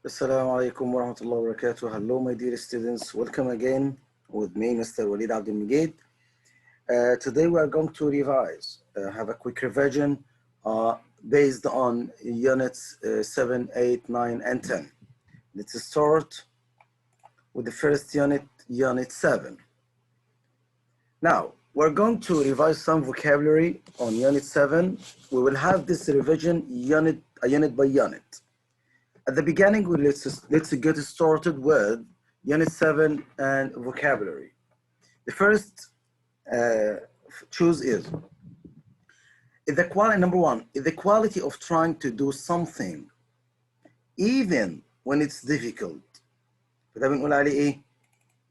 Assalamu alaikum wa rahmatullahi wa barakatuh. Hello, my dear students. Welcome again with me, Mr WaleedSec2. Today we are going to revise, have a quick revision based on units 7, 8, 9, and 10. Let's start with the first unit, unit 7. Now, we're going to revise some vocabulary on unit 7. We will have this revision unit by unit. At the beginning, let's get started with Unit 7 and vocabulary. The first choose is the quality. Number one is the quality of trying to do something even when it's difficult. فده بنقول عليه إيه؟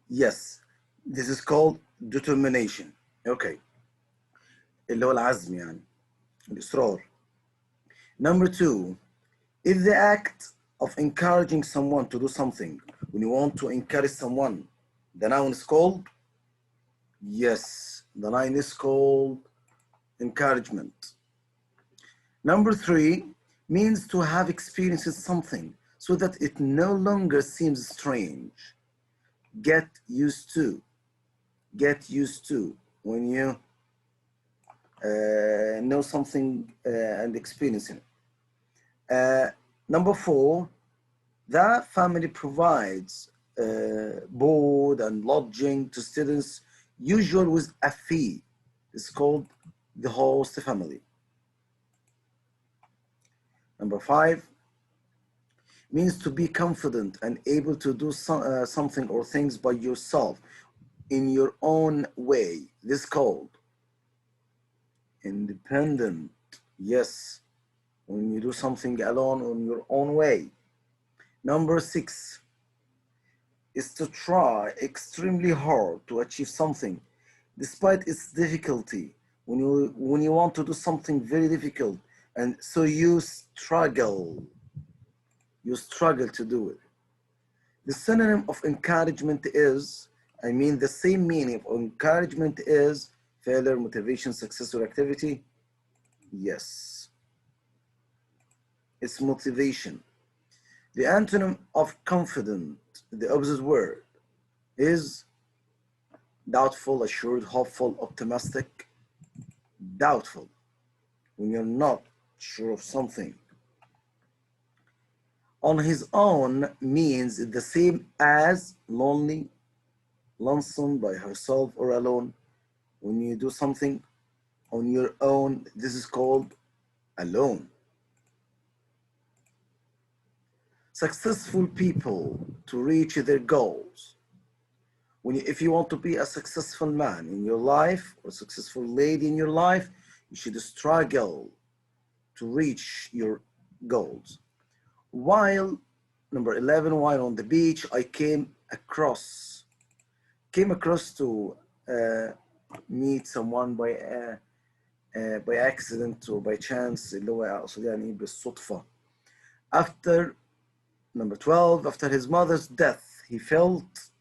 Yes, this is called determination. Okay. اللي هو العزم يعني الإصرار. Number two is the act of encouraging someone to do something. When you want to encourage someone, the noun is called, yes, the noun is called encouragement. Number three means to have experienced something so that it no longer seems strange. Get used to. Get used to. When you know something and experience it. Number four, the family provides board and lodging to students, usually with a fee. It's called the host family. Number five, means to be confident and able to do something or things by yourself in your own way. This is called independent. Yes, when you do something alone in your own way. Number six is to try extremely hard to achieve something despite its difficulty. When you want to do something very difficult and so you struggle to do it. The synonym of encouragement is, the same meaning of encouragement is failure, motivation, success, or activity. Yes, it's motivation. The antonym of confident, the opposite word, is doubtful, assured, hopeful, optimistic. Doubtful, when you're not sure of something. On his own means the same as lonely, lonesome, by herself, or alone. When you do something on your own, this is called alone. Successful people to reach their goals. If you want to be a successful man in your life or a successful lady in your life, you should struggle to reach your goals. While, number 11, while on the beach, I came across to meet someone by accident or by chance, اللي هو أقصد يعني بالصدفة. After, number 12, after his mother's death, he felt,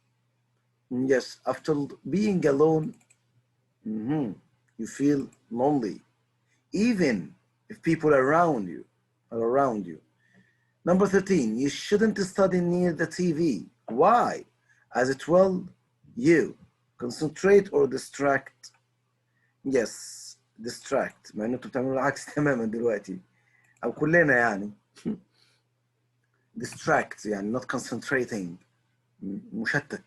yes, after being alone, you feel lonely, even if people are around you. Number 13, you shouldn't study near the TV. Why? As it will you concentrate or distract. Yes, distract. مع انه انتوا بتعملوا العكس تماما دلوقتي او كلنا يعني. Distract يعني not concentrating, مشتت.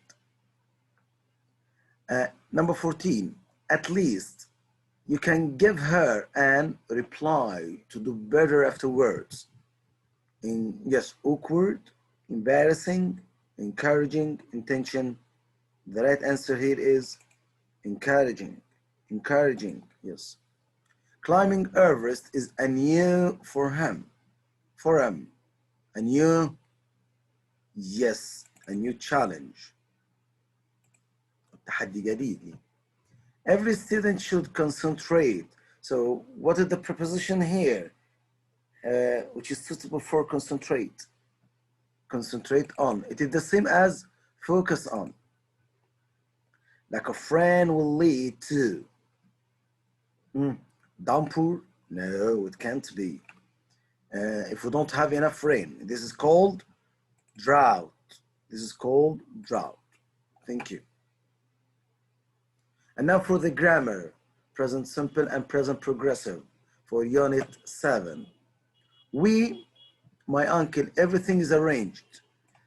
Number 14, at least you can give her an reply to do better afterwards. Yes, awkward, embarrassing, encouraging, intention. The right answer here is encouraging, yes. Climbing Everest is a new for him, a new, yes, a new challenge. تحدي جديد. Every student should concentrate. So what is the preposition here? Which is suitable for concentrate. Concentrate on. It is the same as focus on. Like a friend will lead to. Downpour? No, it can't be. If we don't have enough rain, this is called Drought. This is called drought. Thank you. And now for the grammar, present simple and present progressive for unit 7. We, my uncle, everything is arranged.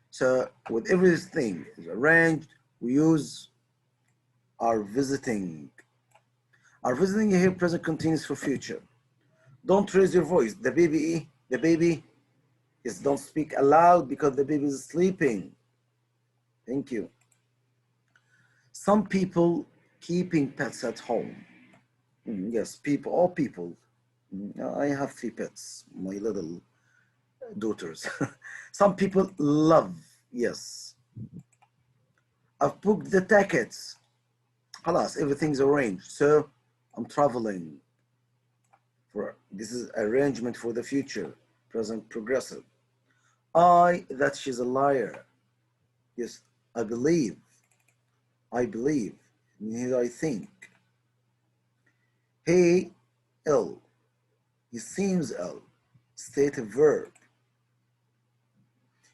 So with everything is arranged, we use are visiting. Are visiting here present continuous for future. Don't raise your voice. The baby is don't speak aloud because the baby is sleeping. Thank you. Some people keeping pets at home. Yes, all people. I have 3 pets, my little daughters. Some people love, yes. I've booked the tickets. Halas, everything's arranged. So I'm traveling. This is arrangement for the future, present progressive. That she's a liar. Yes, I believe. Here I think. He ill. He seems ill. State of verb.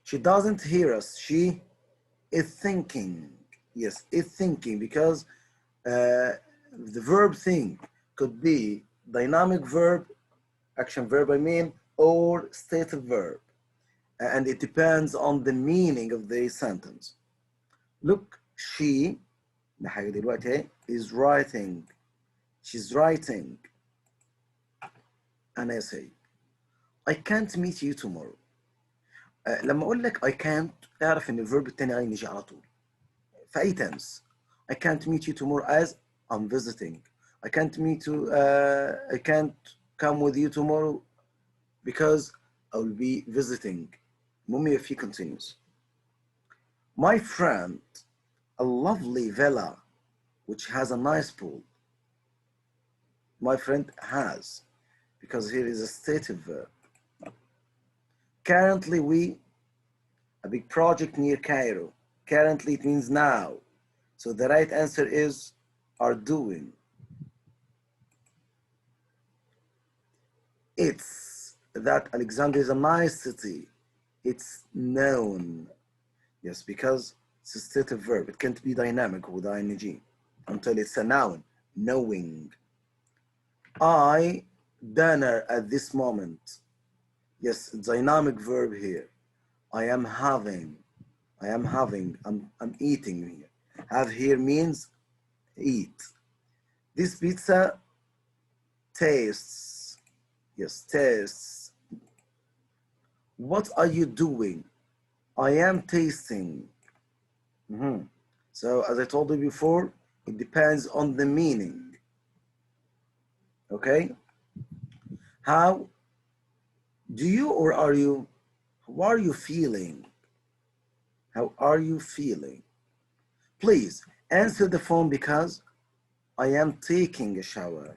She doesn't hear us. She is thinking. Yes, is thinking because the verb think could be dynamic verb, action verb I mean, or stative verb. And it depends on the meaning of the sentence. Look, she is writing. She's writing an essay. I can't meet you tomorrow. لما اقول لك I can't اعرف ان الفيرب التاني ing على طول. في اي tense. I can't meet you tomorrow as I'm visiting. I can't come with you tomorrow because I will be visiting. المهم if he continues. My friend, a lovely villa which has a nice pool. My friend has, because here is a stative verb. Currently a big project near Cairo. Currently it means now. So the right answer is are doing. It's that Alexandria is a nice city. It's known. Yes, because it's a stative verb. It can't be dynamic with ing until it's a noun, knowing. I dinner at this moment. Yes, dynamic verb here. I'm eating here. Have here means eat. This pizza tastes. Yes, tastes. What are you doing? I am tasting. So as I told you before, it depends on the meaning. Okay? How do you or are you? How are you feeling? How are you feeling? Please answer the phone because I am taking a shower.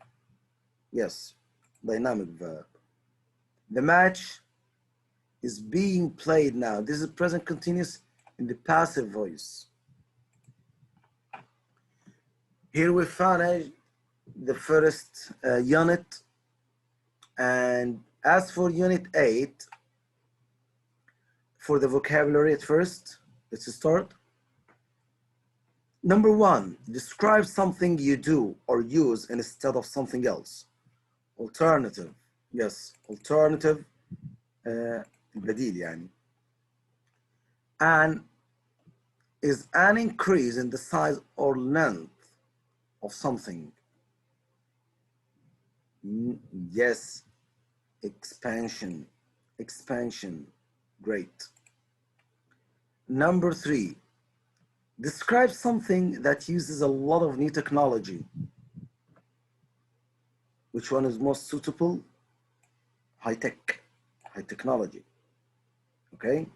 Yes, dynamic verb. The match is being played now. This is present continuous in the passive voice. Here we finished the first unit. And as for unit 8, for the vocabulary at first, let's start. Number 1, describe something you do or use instead of something else. Alternative. Yes, alternative. البديل يعني. And is an increase in the size or length of something. Yes, expansion. Great. Number 3, describe something that uses a lot of new technology. Which one is most suitable? High technology. Okay.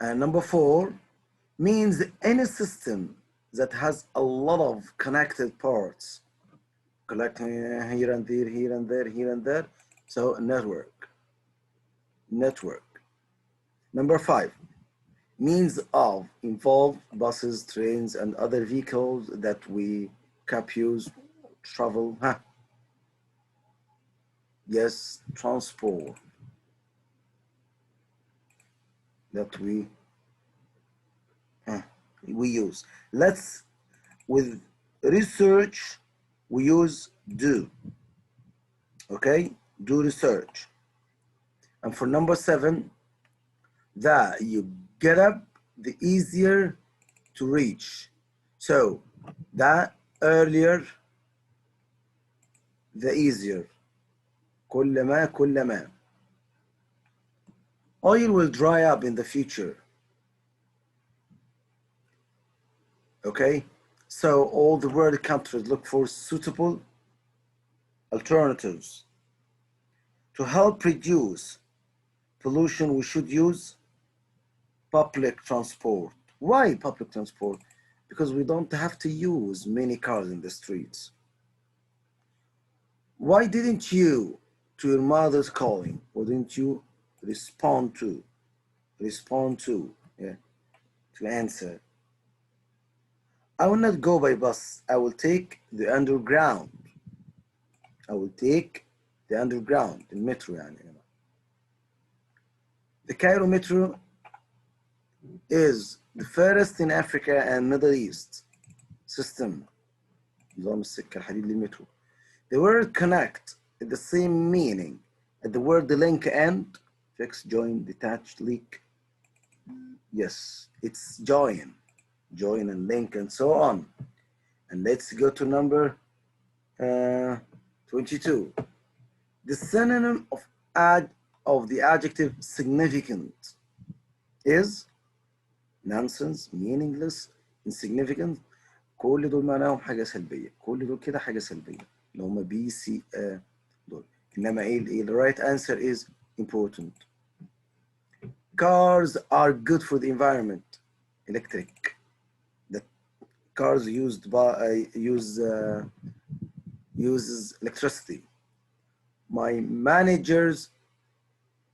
And number 4 means any system that has a lot of connected parts. Connecting here and there. So network. Number 5, means of involve buses, trains, and other vehicles that we use, travel. Yes, transport. that we use. Let's, with research, we use do. Okay, do research. And for number 7, the you get up, the easier to reach. So the earlier, the easier. كل ما. Oil will dry up in the future. Okay, so all the world countries look for suitable alternatives. To help reduce pollution, we should use public transport. Why public transport? Because we don't have to use many cars in the streets. Why didn't you, to your mother's calling, why didn't you respond to, yeah, to answer? I will not go by bus. I will take the underground. I will take the underground, المترو يعني. The Cairo Metro is the first in Africa and Middle East system. نظام السكة الحديد للمترو. The word connect is the same meaning as the word link and fix, join, detach, link. Yes, it's join and link and so on. And let's go to number 22. The synonym of the adjective significant is nonsense, meaningless, insignificant. كل دول معناهم حاجة سلبية. كل دول كده حاجة سلبية. اللي هما بي سي دول. إنما إيه the right answer is important. Cars are good for the environment. Electric. The cars uses electricity. My managers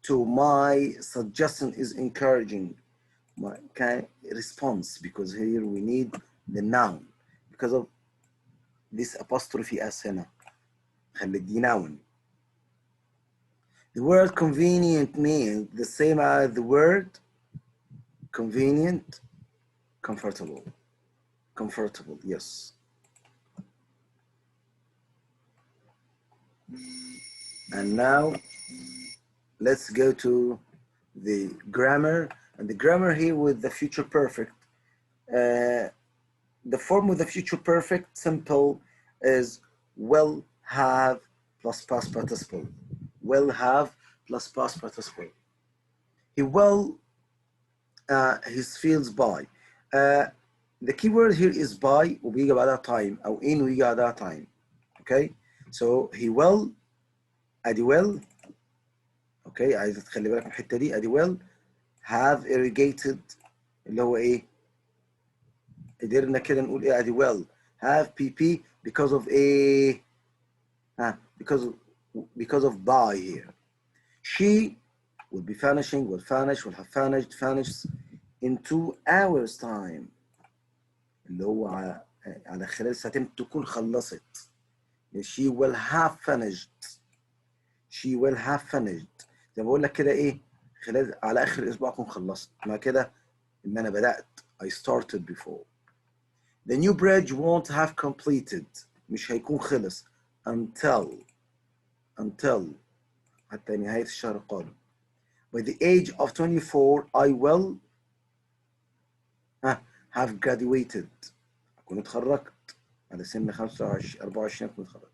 to my suggestion is encouraging. My response, because here we need the noun because of this apostrophe s هنا. خلي دي noun. The word convenient means the same as the word convenient, comfortable. Comfortable, yes. And now let's go to the grammar. And the grammar here with the future perfect. The form with the future perfect simple is will have plus past participle. Will have plus past participle. He will his fields by. The keyword here is by وبيجي بعدها time أو in ويجي بعدها time. Okay, so he will أدي will. Okay, عايز تخلي بالك من الحتة دي. أدي will have irrigated اللي هو إيه؟ قدرنا كده نقول إيه؟ أدي will have PP because of a because of by here. She will be finishing, will finish, will have finished in 2 hours time. اللي هو على خلال ساعتين تكون خلصت. She will have finished. She will have finished. زي ما بقول لك كده ايه خلال على اخر الاسبوع اكون خلصت. ما كده ان انا بدأت. I started before. The new bridge won't have completed. مش هيكون خلص until حتى نهاية الشهر القادم. By the age of 24 I will have graduated. أكون اتخرجت على سن 24 أكون اتخرجت.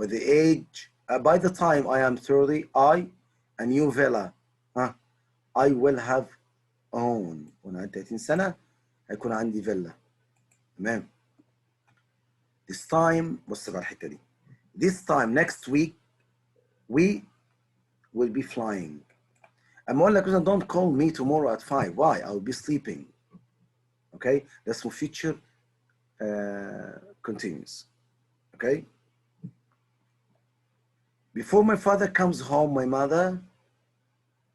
By the age by the time I am 30 a new villa I will have own. وأنا عندي 30 سنة هيكون عندي فيلا. تمام. This time بص بقى الحتة دي. This time next week we will be flying. أما أقول لك مثلا don't call me tomorrow at 5. Why? I will be sleeping. Okay, that's for future continuous. Okay. Before my father comes home, my mother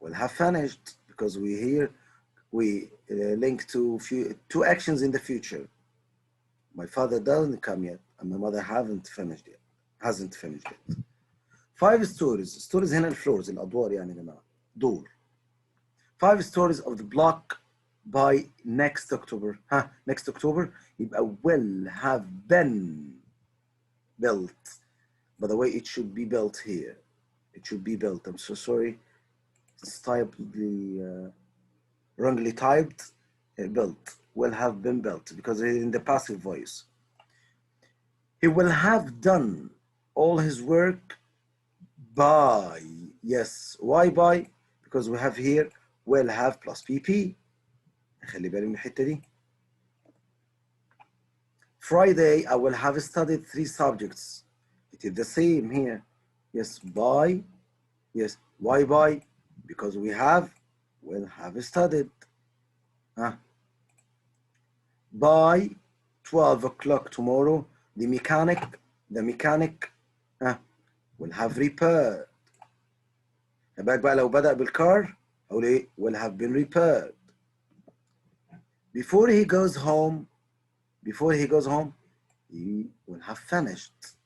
will have finished, because we link to two actions in the future. My father doesn't come yet, and my mother hasn't finished yet. 5 stories. Stories هنا الفلورز الأدوار يعني يا جماعة. دور. 5 stories of the block by next October. next October يبقى will have been built. By the way, it should be built here. It should be built. I'm so sorry. It's typed wrongly typed. Built. Will have been built because it's in the passive voice. He will have done all his work by. Yes. Why by? Because we have here will have plus PP. خلي بالي من الحتة دي. Friday, I will have studied 3 subjects. It is the same here. Yes, by. Yes, why by? Because we will have studied. By 12 o'clock tomorrow, the mechanic will have repaired. بالك بقى لو بدأ بالكار أقول إيه؟ will have been repaired. Before he goes home, he will have finished.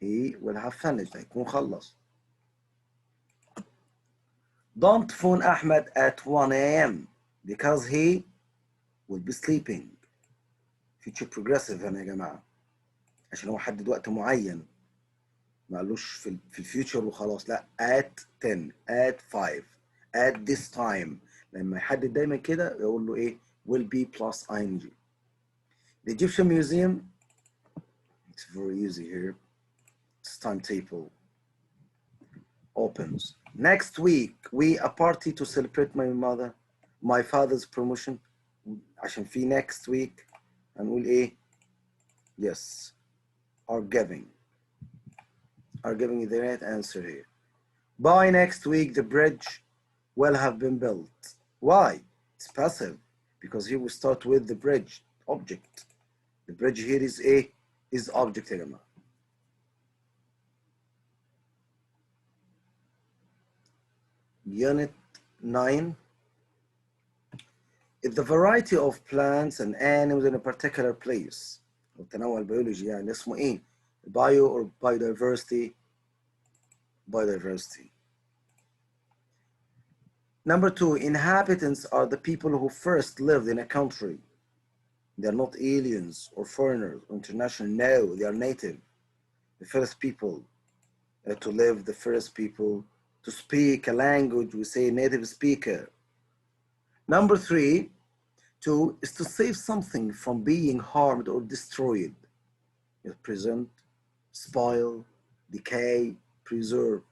He will have finished. هيكون خلص. Don't phone Ahmed at 1 a.m. because he will be sleeping. Future progressive هنا يا جماعة. عشان هو حدد وقت معين. ما قالوش في الفيوتشر وخلاص. لا at 10 at 5 at this time. لما يحدد دايما كده يقول له إيه will be plus ing. The Egyptian Museum, it's very easy here. It's timetable. Opens. Next week, we a party to celebrate my father's promotion. عشان في next week هنقول إيه؟ Yes. Are giving you the right answer here. By next week, the bridge will have been built. Why? It's passive because he will start with the bridge object. The bridge here is object يا جماعة. Unit 9 is the variety of plants and animals in a particular place. التنوع البيولوجي يعني اسمه ايه؟ Bio or biodiversity. Number 2, inhabitants are the people who first lived in a country. They are not aliens or foreigners or international. No, they are native. The first people to live, the first people to speak a language, we say native speaker. Number 3, is to save something from being harmed or destroyed. Present, spoil, decay, preserve.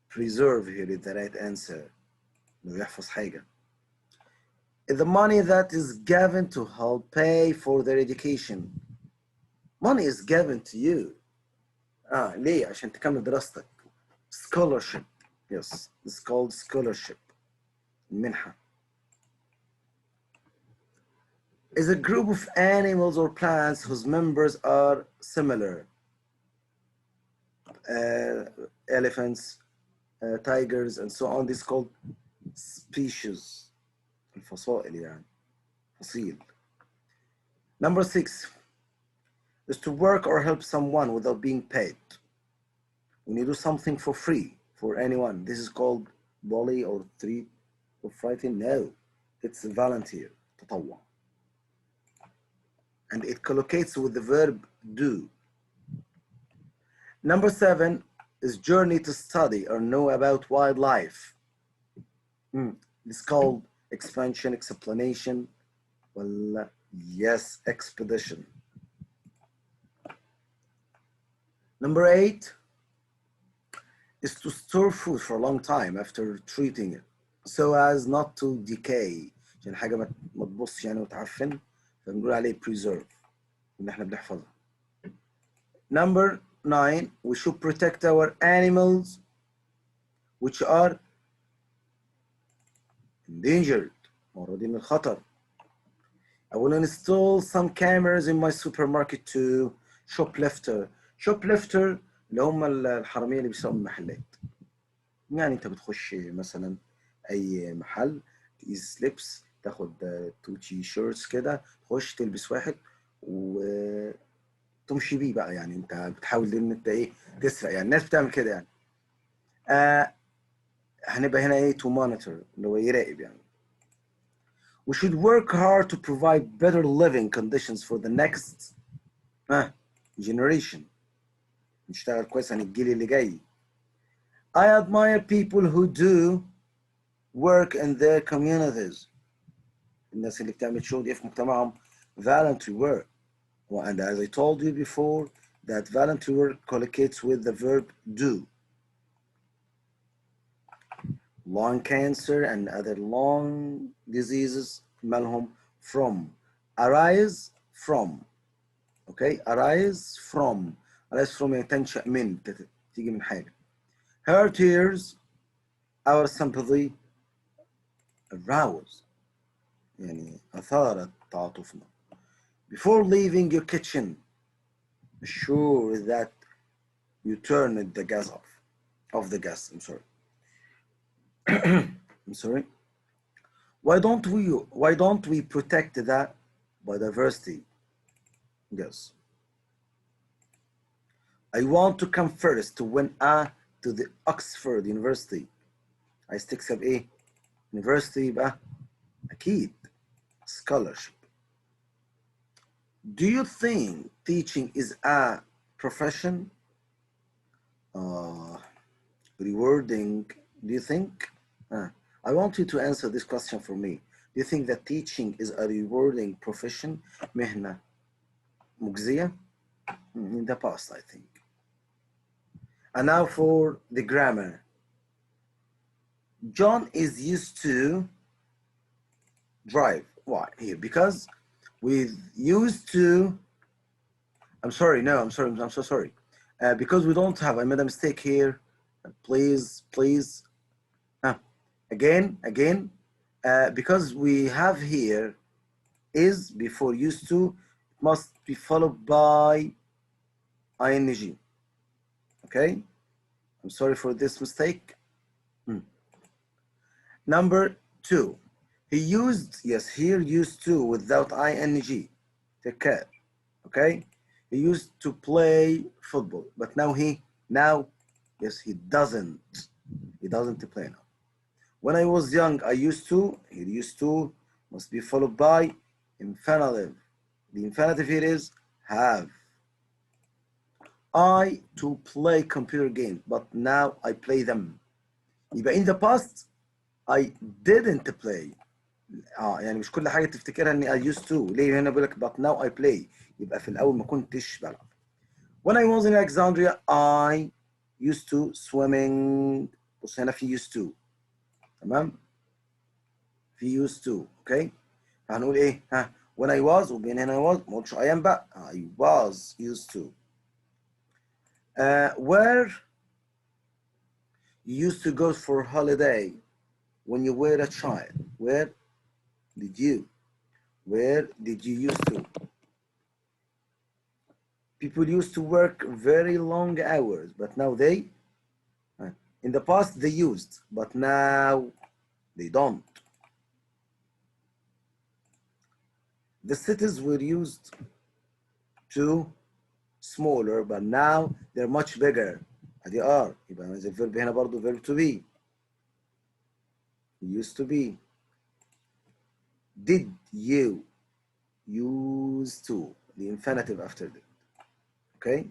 Preserve here is the right answer. إنه يحفظ حاجة. The money that is given to help pay for their education. Money is given to you. ليه؟ عشان تكمل دراستك. Scholarship. Yes, it's called scholarship. منحة. Is a group of animals or plants whose members are similar. Elephants, tigers, and so on. This is called species. الفصائل يعني. فصيل. Number 6 is to work or help someone without being paid. When you do something for free for anyone, this is called bully or treat or frighten. No, it's volunteer. تطوع. And it collocates with the verb do. Number 7 is journey to study or know about wildlife. It's called expansion, explanation. Well, yes, expedition. Number 8 is to store food for a long time after treating it so as not to decay. عشان حاجة ما تبصش يعني وتعفن فبنقول عليه preserve إن إحنا بنحفظها. Number 9, we should protect our animals which are endangered. معرضين للخطر. I will install some cameras in my supermarket to shoplifter. Shoplifter اللي هم الحرامية اللي بيسرقوا المحلات. يعني أنت بتخش مثلا أي محل تقيس لبس تاخد 2 تي شيرتس كده تخش تلبس واحد وتمشي بيه بقى يعني أنت بتحاول إن أنت إيه تسرق يعني الناس بتعمل كده يعني. هنبقى هنا إيه to monitor اللي هو يراقب يعني. We should work hard to provide better living conditions for the next generation. نشتغل كويس عن الجيل اللي جاي. I admire people who do work in their communities. الناس اللي بتعمل شغل دي في مجتمعهم voluntary work. And as I told you before, that voluntary work collocates with the verb do. Lung cancer and other lung diseases مالهم from. Arise from. Okay, arise from. Arise from يعني تنشأ من تيجي من حاجة. Her tears, our sympathy, arouse يعني أثارت تعاطفنا. Before leaving your kitchen, assure that you turn the gas off the gas. I'm sorry. I'm sorry. Why don't we protect the biodiversity? Yes. I want to come first to win to the Oxford University. عايز تكسب ايه؟ University يبقى أكيد scholarship. Do you think teaching is a profession? Rewarding, do you think? I want you to answer this question for me. Do you think that teaching is a rewarding profession? مهنة مجزية? In the past, I think. And now for the grammar. John is used to drive. Why? Here, because we used to. I'm sorry, no, I'm sorry, I'm so sorry. Because we don't have, I made a mistake here. Please. Again, because we have here is before used to, it must be followed by ing. Okay, I'm sorry for this mistake. Number 2, he used, yes, here used to without ing. Take care. Okay, he used to play football, but now yes, he doesn't play now. When I was young, I used to, here used to must be followed by infinitive. The infinitive here is have. I to play computer games, but now I play them. يبقى in the past I didn't play. يعني مش كل حاجة تفتكرها إني I used to. ليه هنا بقول لك but now I play. يبقى في الأول ما كنتش بلعب. When I was in Alexandria, I used to swimming. بص هنا في used to. تمام؟ في used to. Okay؟ هنقول إيه؟ when I was وبين هنا I was ما قلتش I am بقى. I was used to. Where you used to go for holiday when you were a child? Where did you used to? People used to work very long hours, but now they, in the past they used, but now they don't. The cities were used to smaller, but now they're much bigger. ادي are يبقى زي الفيرب هنا برضو verb to be. Used to be. Did you used to, the infinitive after that. Okay?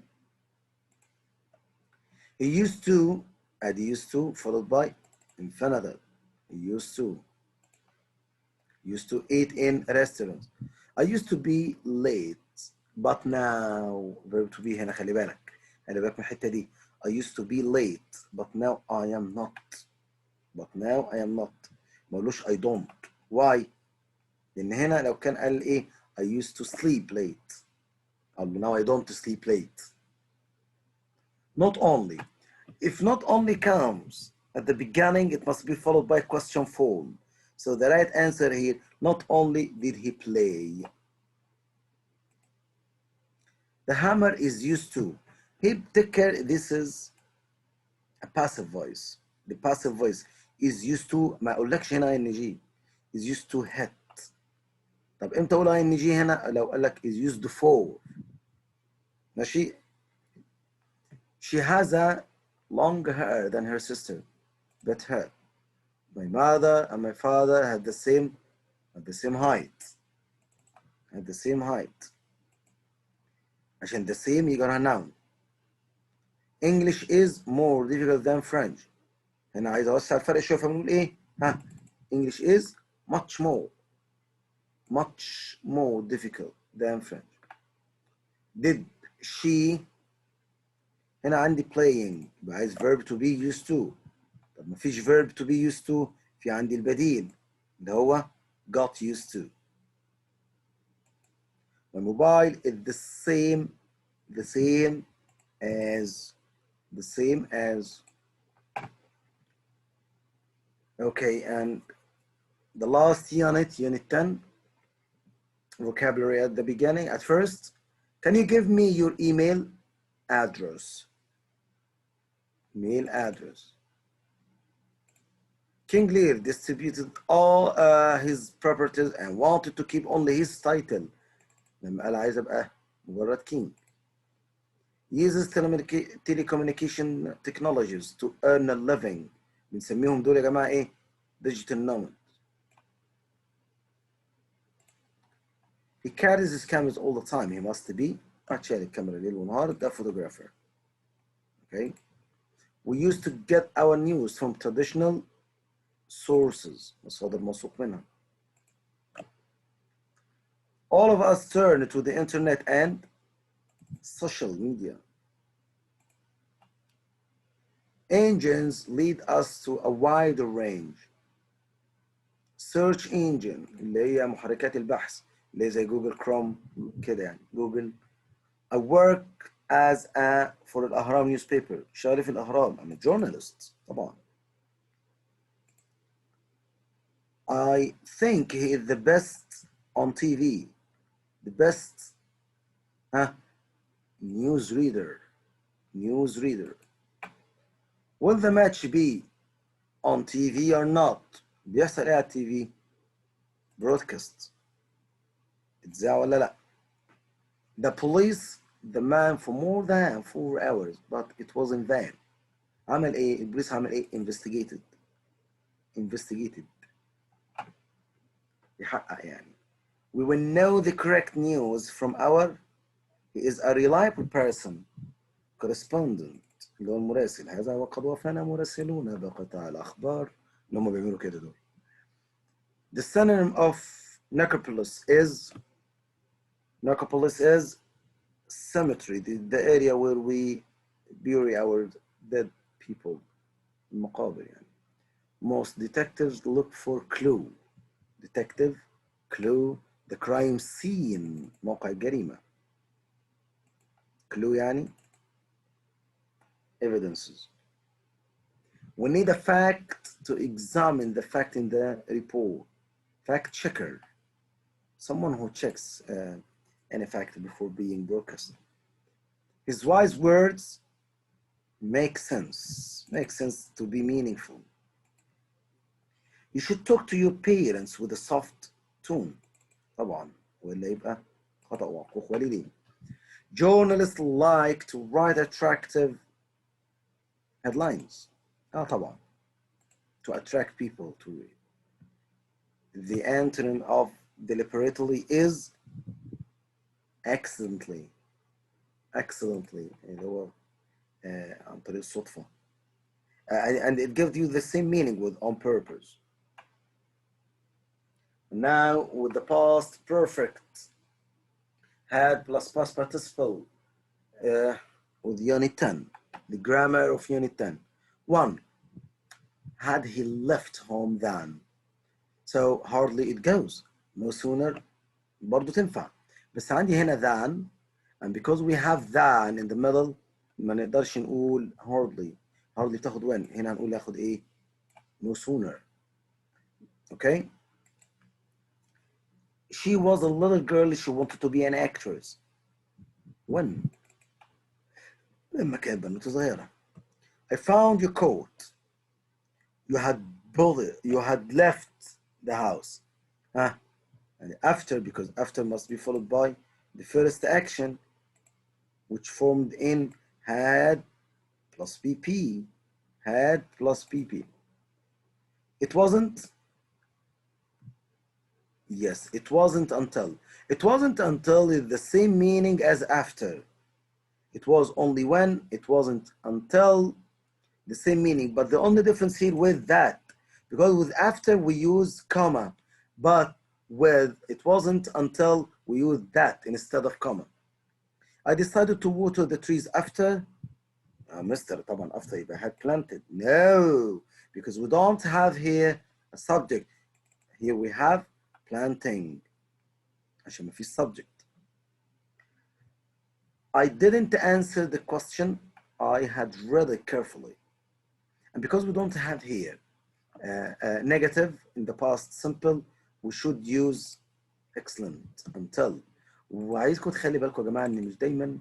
He used to, add used to followed by infinitive. He used to eat in restaurants. I used to be late, but now verb to be هنا خلي بالك من الحتة دي. I used to be late, but now I am not. ما قولوش I don't. Why? لأن هنا لو كان قال إيه I used to sleep late. أو now I don't sleep late. Not only. If not only comes at the beginning, it must be followed by question form. So the right answer here, not only did he play. The hammer is used to. Take care, this is a passive voice. The passive voice is used to, ما أقولكش هنا ing, is used to hit. طب امتى أقول ing هنا؟ لو قال لك is used for. ماشي؟ She has a longer hair than her sister, but her. My mother and my father had the same at the same height. At the same height. عشان the same يجي وراها noun. English is more difficult than French. هنا عايز اوسع الفرق شويه فبنقول ايه؟ ها English is much more difficult than French. Did she هنا عندي playing يبقى عايز verb to be used to. طب مفيش verb to be used to في عندي البديل اللي هو got used to. والموبايل is the same as okay, and the last unit 10, vocabulary at the beginning. At first, can you give me your email address? Mail address. King Lear distributed all his properties and wanted to keep only his title. لما قال عايز ابقى مجرد king. Uses telecommunication technologies to earn a living. بنسميهم دول يا جماعة ايه؟ digital nomads. He carries his cameras all the time. He must be شايل الكاميرا ليل ونهار. ده photographer. Okay. We used to get our news from traditional sources. مصادر موثوق منها. All of us turn to the internet and social media. Engines lead us to a wider range. Search engine اللي هي محركات البحث اللي هي زي جوجل كروم كده يعني جوجل. I work as for الأهرام newspaper. شغال في الأهرام. I'm a journalist طبعا. I think he is the best on TV. The best newsreader. Will the match be on TV or not? بيحصل ايه على التي في؟ broadcast. اتذاع ولا لا؟ The police the man for more than 4 hours but it was in vain. عمل ايه؟ البوليس عمل ايه؟ investigated. يحقق يعني. We will know the correct news from our he is a reliable person. correspondent اللي هو المراسل. هذا وقد وفانا مراسلون بقطاع الأخبار اللي هم بيعملوا كده دول. The synonym of necropolis is cemetery, the area where we bury our dead people. المقابر يعني. Most detectives look for clue. Detective, clue, the crime scene موقع الجريمة. Clue يعني evidences. We need a fact to examine the fact in the report. Fact checker, someone who checks any fact before being broadcast. His wise words make sense to be meaningful. You should talk to your parents with a soft tone. طبعا ولا يبقى خطأ وعقوق والدين. Journalists like to write attractive headlines. طبعا to attract people to read. The antonym of deliberately is accidentally اللي هو عن طريق الصدفة. And it gives you the same meaning with on purpose. Now with the past perfect had plus past participle with unit 10, the grammar of unit 10. 1. Had he left home than. So hardly it goes. No sooner برضو تنفع. بس عندي هنا than, and because we have than in the middle ما نقدرش نقول hardly تاخد when. هنا هنقول ياخد ايه؟ no sooner. Okay? She was a little girl, she wanted to be an actress. When? لما كانت بنوتة صغيرة. I found your coat. You had left the house. And after, because after must be followed by the first action, which formed in had plus PP. Had plus PP. It wasn't Yes, it wasn't until. It wasn't until is the same meaning as after. It was only when, it wasn't until, the same meaning, but the only difference here with that, because with after we use comma, but with it wasn't until we use that instead of comma. I decided to water the trees after, Mr. طبعا after يبقى had planted. No, because we don't have here a subject. Here we have planting عشان ما فيش subject. I didn't answer the question. I had read it carefully. And because we don't have here negative in the past simple, we should use excellent until. وعايزكم تخلي بالكم يا جماعه ان مش دايما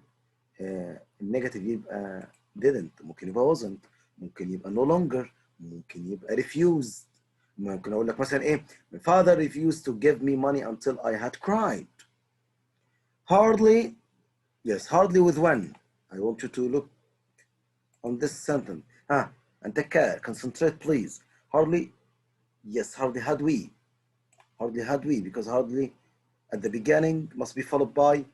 النيجاتيف يبقى didn't، ممكن يبقى wasn't، ممكن يبقى no longer، ممكن يبقى refused. ممكن اقول لك مثلا ايه my father refused to give me money until I had cried. Hardly, yes, hardly with when. I want you to look on this sentence. And take care, concentrate please. Hardly, yes, hardly had we. Hardly had we, because hardly at the beginning must be followed by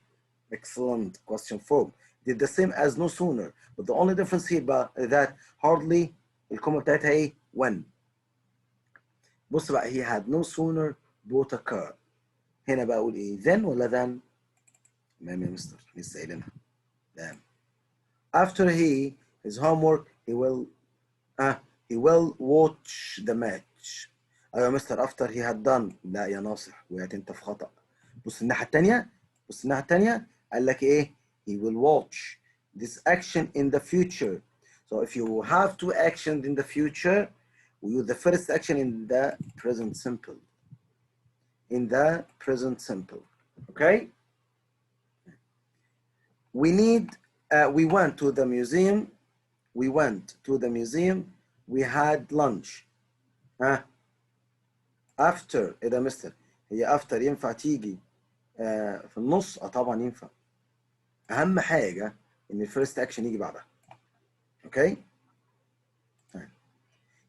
excellent question form. Did the same as no sooner, but the only difference here that hardly الكومة بتاعتها ايه when. بص بقى he had no sooner bought a car. هنا بقى اقول ايه then ولا then؟ تمام يا مستر لسه قايلينها then. After his homework he will watch the match. ايوه يا مستر after he had done. لا يا ناصح وقعت انت في خطأ. بص الناحية التانية، بص الناحية التانية قال لك ايه he will watch this action in the future. So if you have two actions in the future, we use the first action in the present simple. In the present simple. Okay? We went to the museum. We went to the museum. We had lunch. After ايه ده يا مستر؟ هي after ينفع تيجي في النص؟ طبعا ينفع. اهم حاجه ان الفيرست اكشن يجي بعدها. Okay?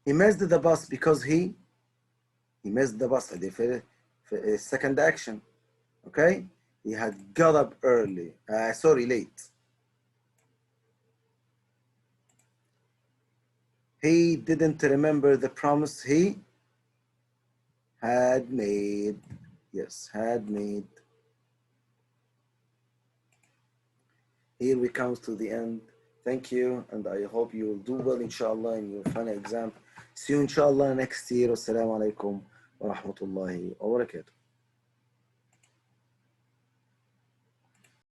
He missed the bus because he missed the bus. دي في second action. Okay? He had got up early. Sorry, late. He didn't remember the promise he had made. Yes, had made. Here we come to the end. Thank you, and I hope you will do well, inshallah, in your final exam. See you, inshallah, next year. Wassalamu alaikum wa rahmatullahi wa barakatuh.